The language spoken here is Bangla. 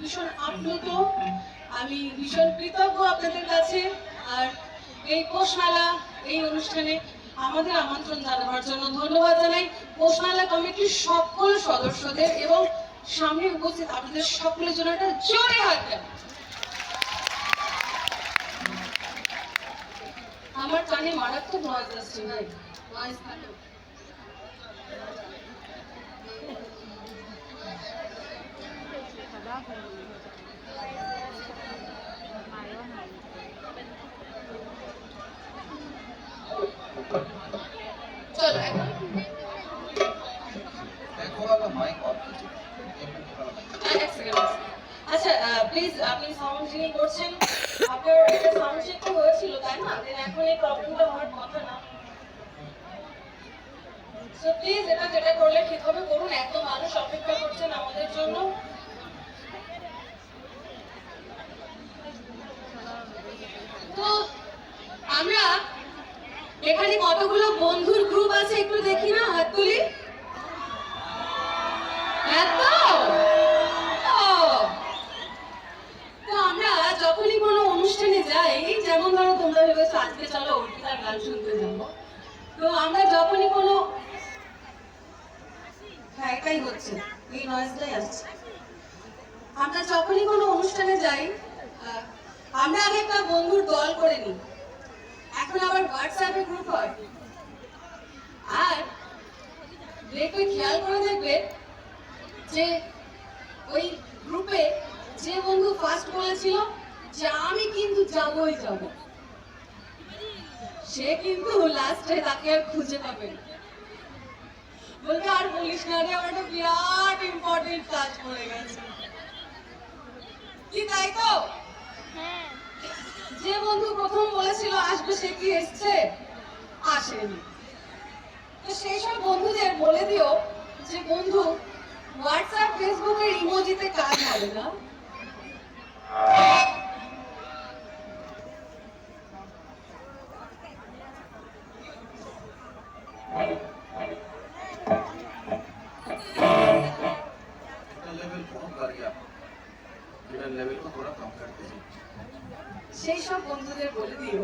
ভীষণ আপ্লুত, আমি ভীষণ কৃতজ্ঞ আপনাদের কাছে। আর এই পৌষ মেলা এই অনুষ্ঠানে আমাদের আমন্ত্রণ জানাবার জন্য ধন্যবাদ জানাই পৌষ মেলা কমিটির সকল সদস্যদের এবং সামনে উপস্থিত আপনাদের সকলের জন্য একটা জোরে হাত দেন। আমার কানে মারাত্মক নয়েজ আসছে ভাই, নয়েজ কাটো। চলো আচ্ছা প্লিজ আপনি সাউন্ড যিনি করছেন আপনার এটা সাউন্ড চেক তো হয়েছিল তাই না? দেন এখন এই প্রবলেমটা হওয়ার কথা না। সো প্লিজ এটা যেটা করলে ঠিক হবে করুন, এত মানুষ অপেক্ষা করছেন আমাদের জন্য। তো আমরা এখানে কতগুলো বন্ধুর গ্রুপ আছে একটু দেখি না, হাত তুলি। এত তো আমরা যখনই কোনো অনুষ্ঠানে যাই, যেমন ধরো তোমরা ভেবেছো আজকে চলো অর্পিতার গান শুনতে যাবো, তো আমরা যখনই কোনো হ্যাঁ এটাই হচ্ছে, এই নয়েজটাই আসছে। আমরা যখনই কোনো অনুষ্ঠানে যাই আমরা আগে একটা বন্ধুর দল করে নিই, এখন আবার হোয়াটসঅ্যাপে গ্রুপ হয়। আর দেখবে খেয়াল করে দেখবে যে ওই গ্রুপে যে বন্ধু ফার্স্ট বলেছিল যে আমি কিন্তু যাবই যাব, সে কিন্তু লাস্টে তাকে আর খুঁজে পাবে না, বলবে আর বলিস না রে, আমার একটা বিরাট ইম্পর্টেন্ট কাজ পড়ে গেছে। কি তাই তো? যে বন্ধু প্রথম বলেছিল আসবে সে কি এসছে? আসেনি। তো সেই সব বন্ধুদের বলে দিও যে বন্ধু হোয়াটসঅ্যাপ ফেসবুকের ইমোজিতে কাজ হবে না, সেই সব বন্ধুদের বলে দিও